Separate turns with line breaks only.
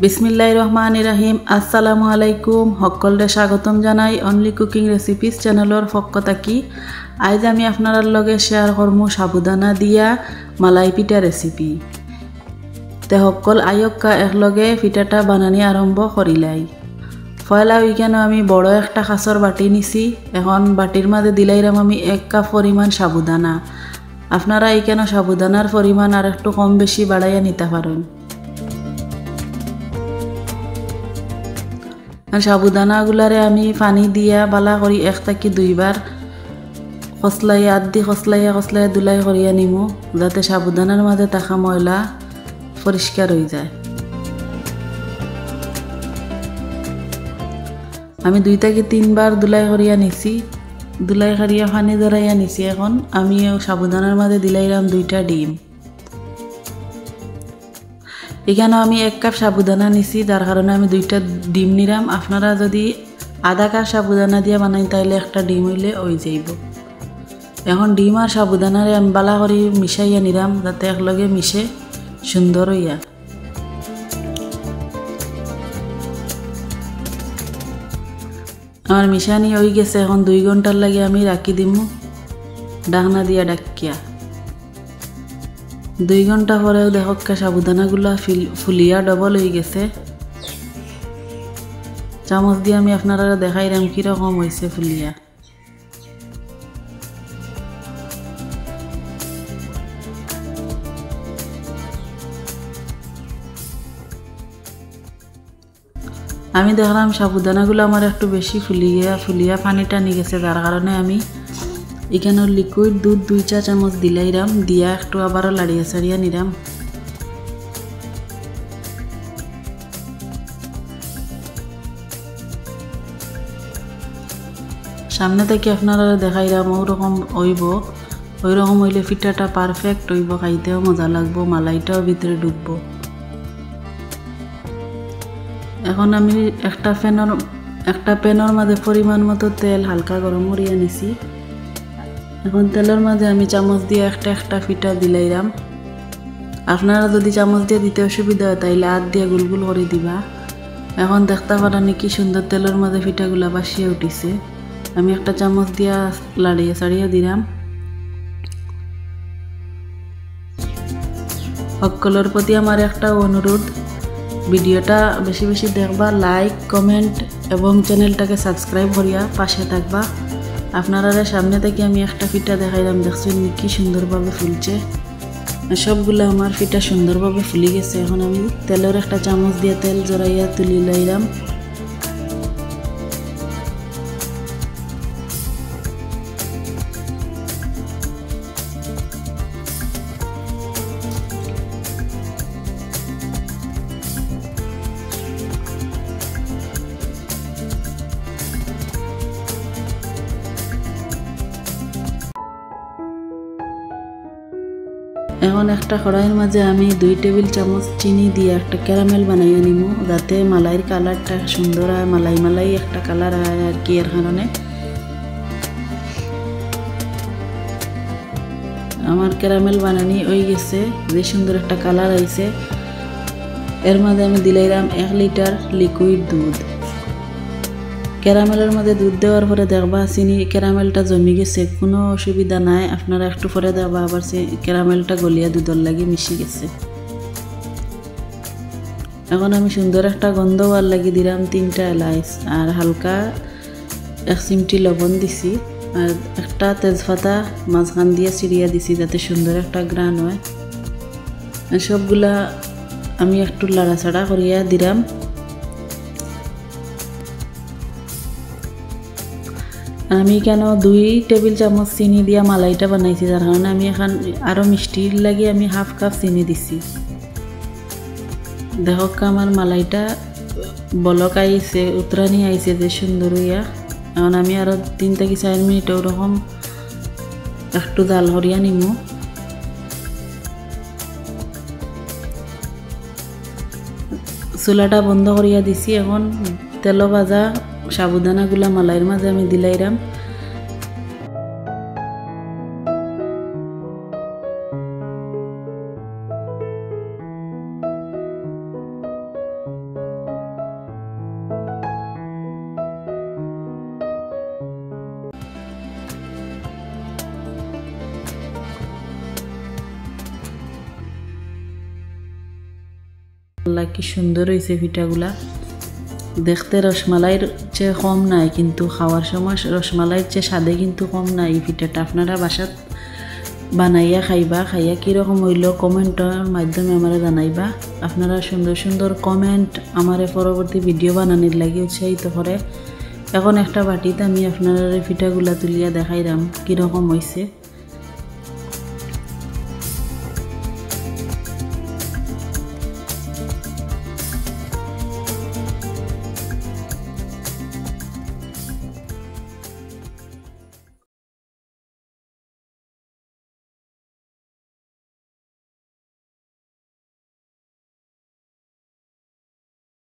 বিসমিল্লাহির রহমানির রহিম। আসসালামু আলাইকুম। সকলরে স্বাগতম জানাই অনলি কুকিং রেসিপিস চ্যানেলের পক্ষ থাকি। আজ আমি আপনার লগে শেয়ার করমু সাবুদানা দিয়া মালাই পিঠা রেসিপি। তে সকল আয়ক্কা একলগে পিঠাটা বানানি আরম্ভ করিলাই। পয়লা উইকেনে আমি বড় একটা খাসর বাটি নিছি। এখন বাটির মাঝে দিলাইরাম আমি 1 কাপ পরিমাণ সাবুদানা। আপনারা এইখানে সাবুদানার পরিমাণ আর একটু কম বেশি বাড়াইয়া নিতে পারেন। সাবুদানাগুলারে আমি পানি দিয়া বালা করি 1 থেকে 2 বার খসলাইয়া আদি খসলাইয়া দুলাই করিয়া নিমু, যাতে সাবুদানার মাঝে থাকা ময়লা পরিষ্কার হয়ে যায়। আমি 2 থেকে 3 বার দুলাই করিয়া নিছি, দুলাই করিয়া পানি ধরাইয়া নিছি। এখন আমি সাবুদানার মাঝে দিলাইরাম 2টা ডিম। এখানে আমি 1 কাপ সাবুদানা নিছি, যার কারণে আমি 2টা ডিম নিলাম। আপনারা যদি আধা কাপ সাবুদানা দিয়ে বানাই তাইলে 1টা ডিম হইলে হয়ে যাইব। এখন ডিম আর সাবুদানারে আমি বালা করে মিশাইয়া নিলাম, যাতে একলগে মিশে সুন্দর হইয়া। আমার মিশানি হয়ে গেছে। এখন 2 ঘন্টার লাগে আমি রাখি দিমু ঢাকনা দিয়া ডাকিয়া। 2 ঘন্টা পরেও দেখো সাবুদানাগুলো ফুলিয়া ডবল হয়ে গেছে। চামচ দিয়ে আমি আপনারা দেখাইলাম কিরকম হয়েছে ফুলিয়া। আমি দেখলাম সাবুদানাগুলো আমার একটু বেশি ফুলিয়া পানিটা নিয়ে গেছে, যার কারণে আমি এখানে লিকুইড দুধ 2 চা চামচ দিলাইরাম, দিয়া একটু আবারও লাড়িয়া ছাড়িয়া নিলাম। সামনে থেকে আপনারা দেখাইলাম ওরকম হইলে পিঠাটা পারফেক্ট হইব, খাইতেও মজা লাগবো, মালাইটাও ভিতরে ঢুকবো। এখন আমি একটা প্যানের মাঝে পরিমাণ মতো তেল হালকা গরম করিয়া নিছি। এখন তেলের মাঝে আমি চামচ দিয়ে একটা পিঠা দিলাইরাম। আপনারা যদি চামচ দিয়ে দিতে অসুবিধা হয় তাইলে হাত দিয়ে গুলগুল করে দিবা। এখন দেখতে পারেন কি সুন্দর তেলের মাঝে পিঠাগুলা বাসিয়ে উঠিছে। আমি একটা চামচ দিয়া লাড়িয়ে ছাড়িয়ে দিলাম। সকলের প্রতি আমার একটা অনুরোধ, ভিডিওটা বেশি বেশি দেখবা, লাইক কমেন্ট এবং চ্যানেলটাকে সাবস্ক্রাইব করিয়া পাশে থাকবা। আপনারা সামনে থেকে আমি একটা পিঠা দেখাইলাম, দেখছেন কি সুন্দরভাবে ফুলছে। সবগুলো আমার পিঠা সুন্দরভাবে ফুলি গেছে। এখন আমি তেলের একটা চামচ দিয়ে তেল জড়াইয়া তুলি লাইলাম। এখন একটা কড়াইয়ের মাঝে আমি 2 টেবিল চামচ চিনি দিয়ে একটা ক্যারামেল বানাইয়া নিমু, যাতে মালাইয়ের কালারটা সুন্দর হয়, মালাই একটা কালার হয় আর কি। এর কারণে আমার ক্যারামেল বানানি হয়ে গেছে, যে সুন্দর একটা কালার আইছে। এর মাঝে আমি দিলাইলাম 1 লিটার লিকুইড দুধ। ক্যারামেলের মধ্যে দুধ দেওয়ার পরে দেখবা ক্যারামেলটা জমি গেছে, কোনো অসুবিধা নাই। আপনারা একটু পরে দেখবা আবার ক্যারামেলটা গলিয়া দুধের লাগে মিশে গেছে। এখন আমি সুন্দর একটা গন্ধ হওয়ার লাগি দিলাম 3টা এলাচ আর হালকা 1 চিমটি লবণ দিছি, আর একটা তেজপাতা মাঝখান দিয়ে ছিড়িয়া দিছি, যাতে সুন্দর একটা গ্রান হয়। সবগুলা আমি একটু লাড়াচাড়া করিয়া দিলাম। আমি কেন 2 টেবিল চামচ চিনি দিয়া মালাইটা বানাইছি, যার কারণে আমি এখন আরও মিষ্টির লাগি আমি 1/2 কাপ চিনি দিছি। দেখো আমার মালাইটা বলক আইছে, উতরানি আইছে যে সুন্দর হইয়া। এখন আমি আরও 3 থেকে 4 মিনিট ওরকম একটু জাল করিয়া নিমু। চুলাটা বন্ধ করিয়া দিছি। এখন তেল ভাজা সাবুদানাগুলা মালাইয়ের মাঝে আমি দিলাইরাম। আল্লাহ কি সুন্দর হয়েছে পিঠাগুলা দেখতে রসমালাইয়ের চেয়ে কম নাই কিন্তু খাওয়ার সময় রসমালাইয়ের চেয়ে স্বাদে কিন্তু কম নাই এই পিঠাটা আপনারা বাসাত বানাইয়া খাইবা খাইয়া কীরকম হইল কমেন্টের মাধ্যমে আমারে জানাইবা আপনারা সুন্দর সুন্দর কমেন্ট আমারে পরবর্তী ভিডিও বানানোর লাগে উৎসাহিত করে এখন একটা বাটিতে আমি আপনারা পিঠাগুলা তুলিয়া দেখাইলাম কীরকম হয়েছে